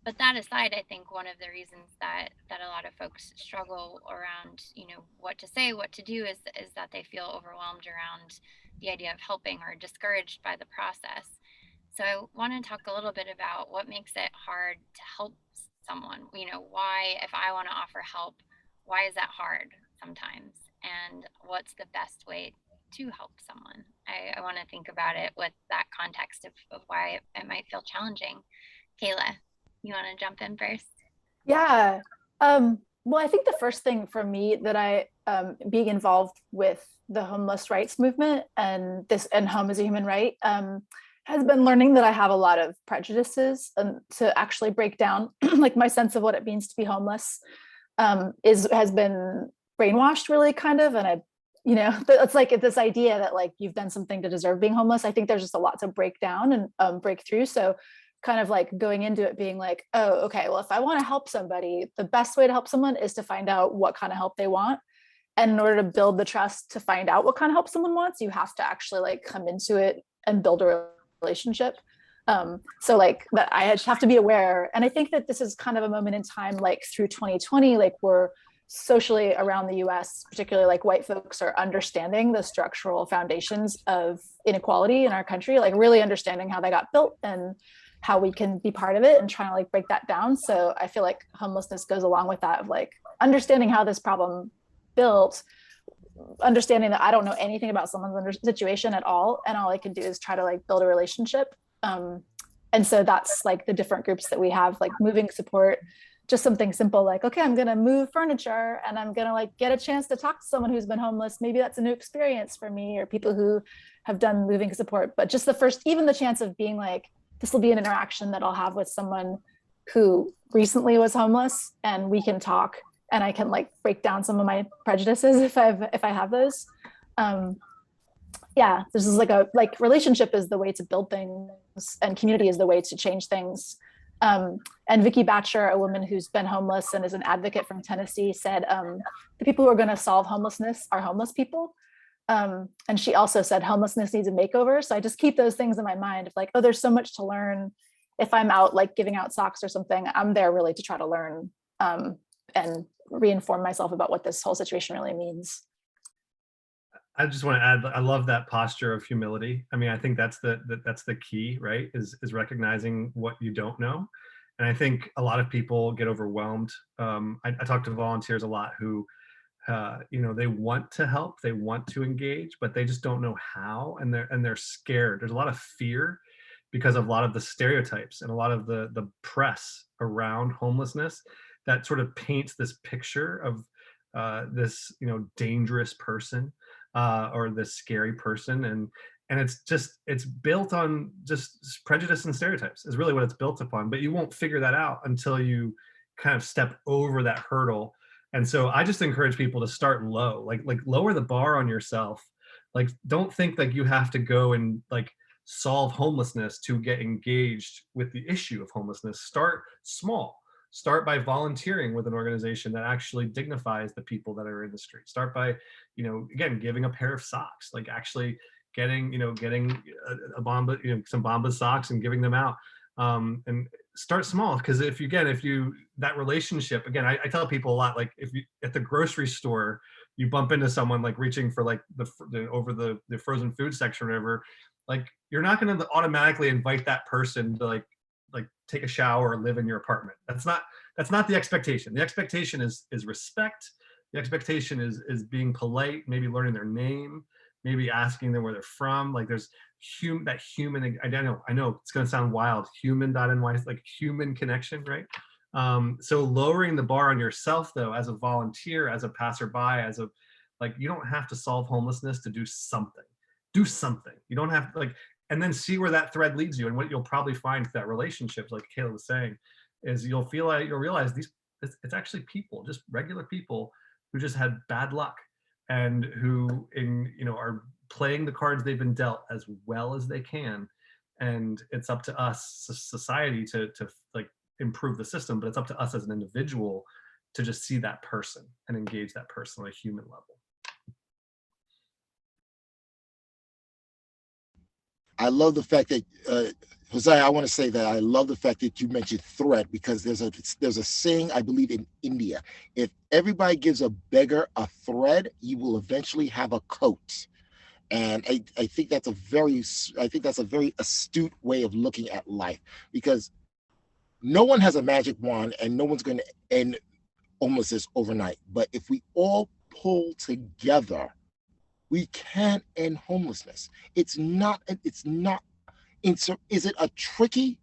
But that aside, I think one of the reasons that a lot of folks struggle around, what to say, what to do, is that they feel overwhelmed around the idea of helping, or discouraged by the process. So I want to talk a little bit about what makes it hard to help someone. Why, if I want to offer help, why is that hard sometimes? And what's the best way to help someone? I want to think about it with that context of why it might feel challenging. Khaela, you want to jump in first? Yeah. Well, I think the first thing for me that being involved with the homeless rights movement and home as a human right, has been learning that I have a lot of prejudices, and to actually break down like my sense of what it means to be homeless has been brainwashed really kind of. And it's like this idea that like you've done something to deserve being homeless. I think there's just a lot to break down and break through. So kind of like going into it being like, oh, okay, well, if I want to help somebody, the best way to help someone is to find out what kind of help they want. And in order to build the trust to find out what kind of help someone wants, you have to actually like come into it and build a relationship. So like that I just have to be aware. And I think that this is kind of a moment in time, like through 2020, like we're socially around the US, particularly like white folks are understanding the structural foundations of inequality in our country, like really understanding how they got built and how we can be part of it and trying to like break that down. So I feel like homelessness goes along with that of like understanding how this problem built, understanding that I don't know anything about someone's situation at all. And all I can do is try to like build a relationship. And so that's like the different groups that we have, like moving support, just something simple like, okay, I'm going to move furniture and I'm going to like get a chance to talk to someone who's been homeless. Maybe that's a new experience for me, or people who have done moving support. But just even the chance of being like, this will be an interaction that I'll have with someone who recently was homeless, and we can talk and I can like break down some of my prejudices if I have those. Yeah, this is like relationship is the way to build things, and community is the way to change things. And Vicky Batcher, a woman who's been homeless and is an advocate from Tennessee, said the people who are going to solve homelessness are homeless people. And she also said homelessness needs a makeover. So I just keep those things in my mind of like, oh, there's so much to learn. If I'm out like giving out socks or something, I'm there really to try to learn and reinform myself about what this whole situation really means. I just want to add, I love that posture of humility. I mean, I think that's the key, right? Is recognizing what you don't know. And I think a lot of people get overwhelmed. I talk to volunteers a lot who, they want to help, they want to engage, but they just don't know how, and they're scared. There's a lot of fear because of a lot of the stereotypes and a lot of the press around homelessness that sort of paints this picture of this dangerous person or this scary person, and it's built on just prejudice and stereotypes is really what it's built upon. But you won't figure that out until you kind of step over that hurdle. And so I just encourage people to start low, like lower the bar on yourself. Like, don't think like you have to go and like solve homelessness to get engaged with the issue of homelessness. Start small. Start by volunteering with an organization that actually dignifies the people that are in the street. Start by, again, giving a pair of socks, like actually getting a Bombas, some Bombas socks and giving them out. And start small, because if you that relationship, again, I tell people a lot, like if you at the grocery store you bump into someone like reaching for like over the frozen food section or whatever, like you're not going to automatically invite that person to like take a shower or live in your apartment. That's not the expectation. The expectation is respect. The expectation is being polite, maybe learning their name, maybe asking them where they're from. Like there's that human, I know it's going to sound wild, human.ny, like human connection, right? So lowering the bar on yourself though, as a volunteer, as a passerby, you don't have to solve homelessness to do something. You don't have to and then see where that thread leads you. And what you'll probably find through that relationship, like Khaela was saying, is you'll realize it's actually people, just regular people who just had bad luck and who are playing the cards they've been dealt as well as they can. And it's up to us, society, to like improve the system, but it's up to us as an individual to just see that person and engage that person on a human level. I love the fact that Josiah, I want to say that I love the fact that you mentioned thread, because there's a saying, I believe, in India: if everybody gives a beggar a thread, you will eventually have a coat. And I think that's a very astute way of looking at life, because no one has a magic wand, and no one's going to, and homelessness overnight. But if we all pull together, we can end homelessness. It's not. Is it a tricky?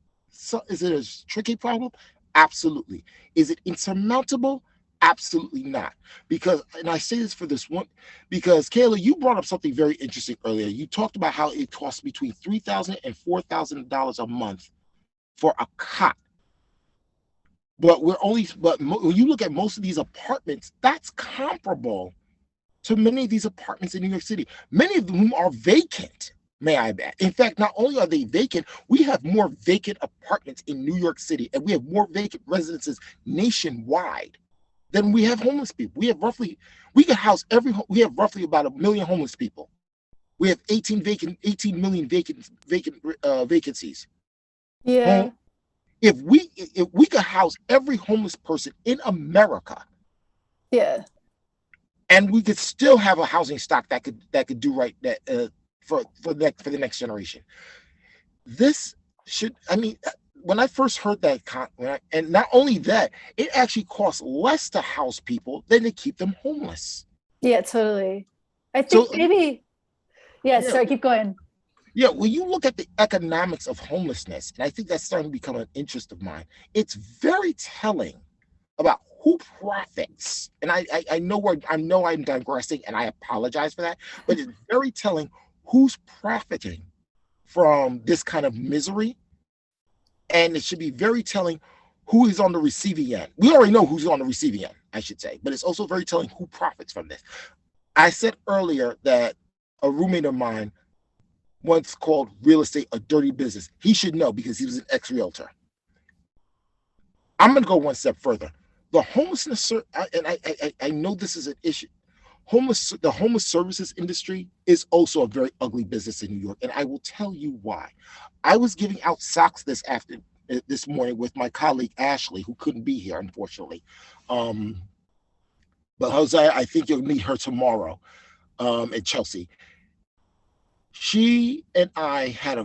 Is it a tricky problem? Absolutely. Is it insurmountable? Absolutely not. Because, and I say this for this one, because Khaela, you brought up something very interesting earlier. You talked about how it costs between $3,000 and $4,000 a month for a cot. But when you look at most of these apartments, that's comparable to many of these apartments in New York City, many of whom are vacant, may I add. In fact, not only are they vacant, we have more vacant apartments in New York City, and we have more vacant residences nationwide than we have homeless people. We have roughly about 1 million homeless people. We have 18 million vacancies. Yeah. If we could house every homeless person in America, Yeah. and we could still have a housing stock that could do right for the next generation. This should, I mean, when I first heard that, and not only that, it actually costs less to house people than to keep them homeless. Yeah, totally. I think maybe, sorry, keep going. Yeah, when you look at the economics of homelessness, and I think that's starting to become an interest of mine, it's very telling about who profits. And I know I'm digressing, and I apologize for that, but it's very telling who's profiting from this kind of misery. And it should be very telling who is on the receiving end. We already know who's on the receiving end, I should say, but it's also very telling who profits from this. I said earlier that a roommate of mine once called real estate a dirty business. He should know because he was an ex-realtor. I'm going to go one step further. The homelessness, and I know this is an issue. The homeless services industry is also a very ugly business in New York, and I will tell you why. I was giving out socks this morning with my colleague Ashley, who couldn't be here, unfortunately. But Josiah, I think you'll meet her tomorrow at Chelsea. She and I had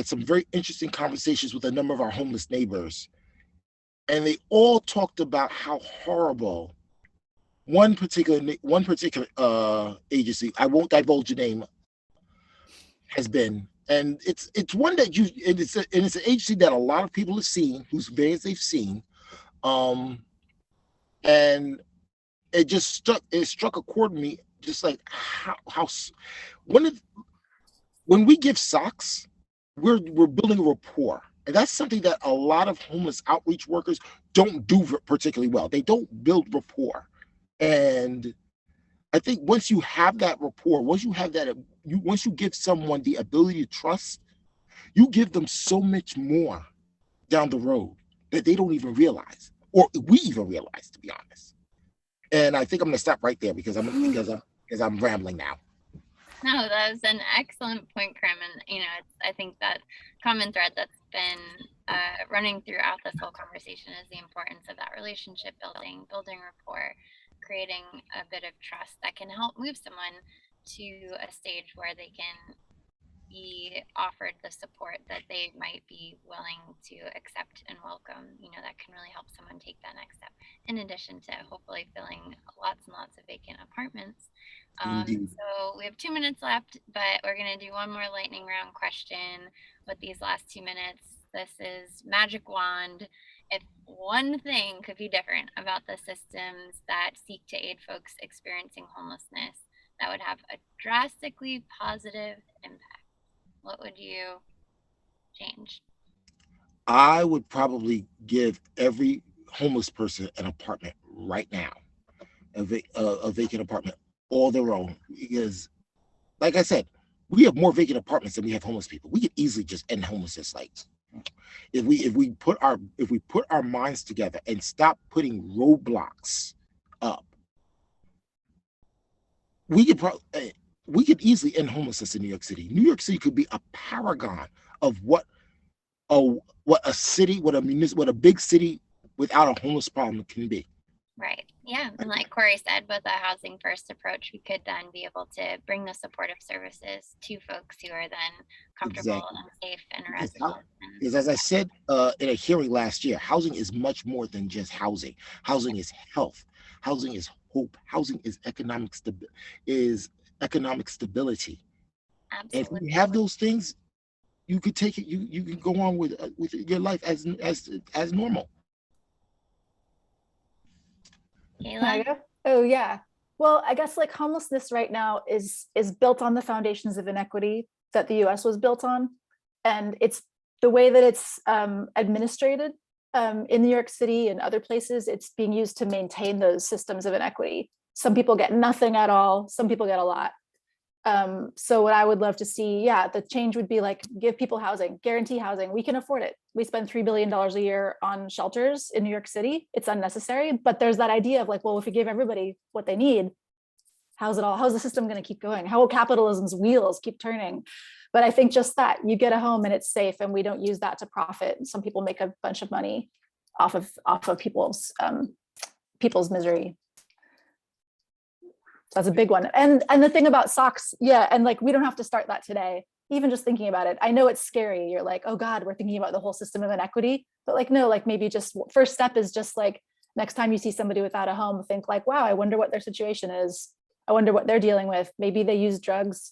some very interesting conversations with a number of our homeless neighbors, and they all talked about how horrible one particular agency, I won't divulge the name, has been. And it's one that it's an agency that a lot of people have seen, whose vans they've seen, and it struck a chord with me, just like how when we give socks, we're building a rapport. And that's something that a lot of homeless outreach workers don't do particularly well. They don't build rapport. And I think once you have that rapport, once you give someone the ability to trust, you give them so much more down the road that they don't even realize, or we even realize, to be honest. And I think I'm going to stop right there because I'm rambling now. No, that was an excellent point, Karim. And I think that common thread that's been running throughout this whole conversation is the importance of that relationship building rapport, creating a bit of trust that can help move someone to a stage where they can be offered the support that they might be willing to accept and welcome. That can really help someone take that next step, in addition to hopefully filling lots and lots of vacant apartments. So we have 2 minutes left, but we're going to do one more lightning round question with these last 2 minutes. This is magic wand. If one thing could be different about the systems that seek to aid folks experiencing homelessness that would have a drastically positive impact, what would you change? I would probably give every homeless person an apartment right now, a vacant apartment, all their own. Because, like I said, we have more vacant apartments than we have homeless people. We could easily just end homelessness. Like, if we put our minds together and stop putting roadblocks up, we could easily end homelessness in New York City. New York City could be a paragon of what a big city without a homeless problem can be. Right. Yeah. And like Corey said, with a housing first approach, we could then be able to bring the supportive services to folks who are then comfortable Exactly. and safe and Because, resident. because as I said in a hearing last year, housing is much more than just housing. Housing is health. Housing is hope. Housing is economic stability. And if Absolutely. you have those things, you could take it. You can go on with your life as normal. Can I Khaela? go? Oh yeah. Well, I guess like homelessness right now is built on the foundations of inequity that the US was built on. And it's the way that it's administrated in New York City and other places, it's being used to maintain those systems of inequity. Some people get nothing at all, some people get a lot. So what I would love to see, yeah, the change would be like give people housing, guarantee housing. We can afford it. We spend $3 billion a year on shelters in New York City. It's unnecessary, but there's that idea of like, well, if we give everybody what they need, how's the system going to keep going? How will capitalism's wheels keep turning? But I think just that you get a home and it's safe and we don't use that to profit. Some people make a bunch of money off of people's misery. That's a big one. And the thing about socks, yeah, and like we don't have to start that today. Even just thinking about it, I know it's scary. You're like, oh God, we're thinking about the whole system of inequity. But like, no, like maybe just first step is just like next time you see somebody without a home, think like, wow, I wonder what their situation is. I wonder what they're dealing with. Maybe they use drugs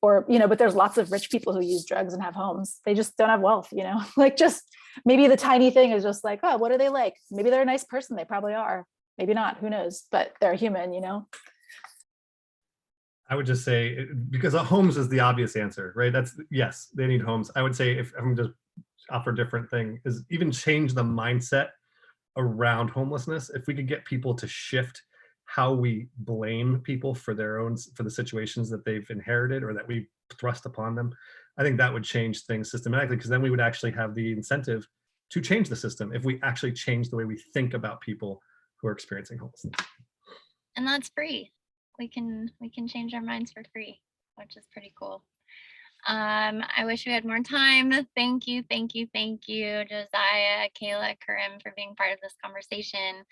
or, but there's lots of rich people who use drugs and have homes. They just don't have wealth, like just maybe the tiny thing is just like, oh, what are they like? Maybe they're a nice person. They probably are. Maybe not, who knows, but they're human, I would just say, because homes is the obvious answer, right? That's yes, they need homes. I would say, if I'm just offer a different thing, is even change the mindset around homelessness. If we could get people to shift how we blame people for the situations that they've inherited or that we thrust upon them, I think that would change things systematically, because then we would actually have the incentive to change the system if we actually change the way we think about people who are experiencing homelessness. And that's free. We can change our minds for free, which is pretty cool. I wish we had more time. Thank you, Josiah, Khaela, Karim, for being part of this conversation.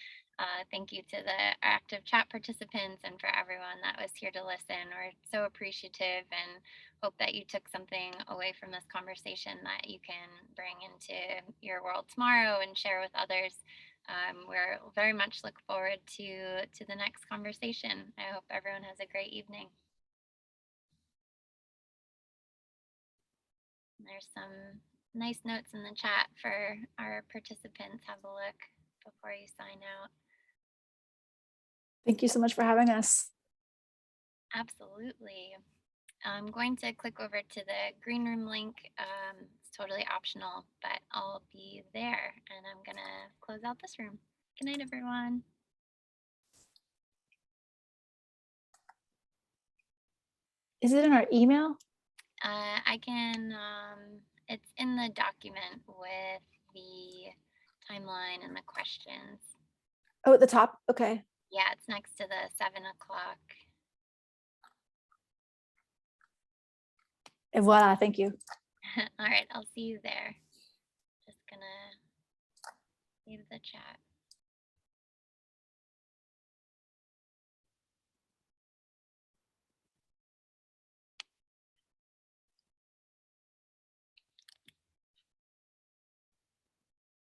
Thank you to the active chat participants and for everyone that was here to listen. We're so appreciative and hope that you took something away from this conversation that you can bring into your world tomorrow and share with others. We're very much look forward to the next conversation. I hope everyone has a great evening. There's some nice notes in the chat for our participants. Have a look before you sign out. Thank you so much for having us. Absolutely. I'm going to click over to the green room link. It's totally optional, but I'll be there and I'm gonna close out this room. Good night, everyone. Is it in our email? I can, it's in the document with the timeline and the questions. Oh, at the top, okay. Yeah, it's next to the 7 o'clock. Et voila, thank you. All right, I'll see you there. Just gonna leave the chat.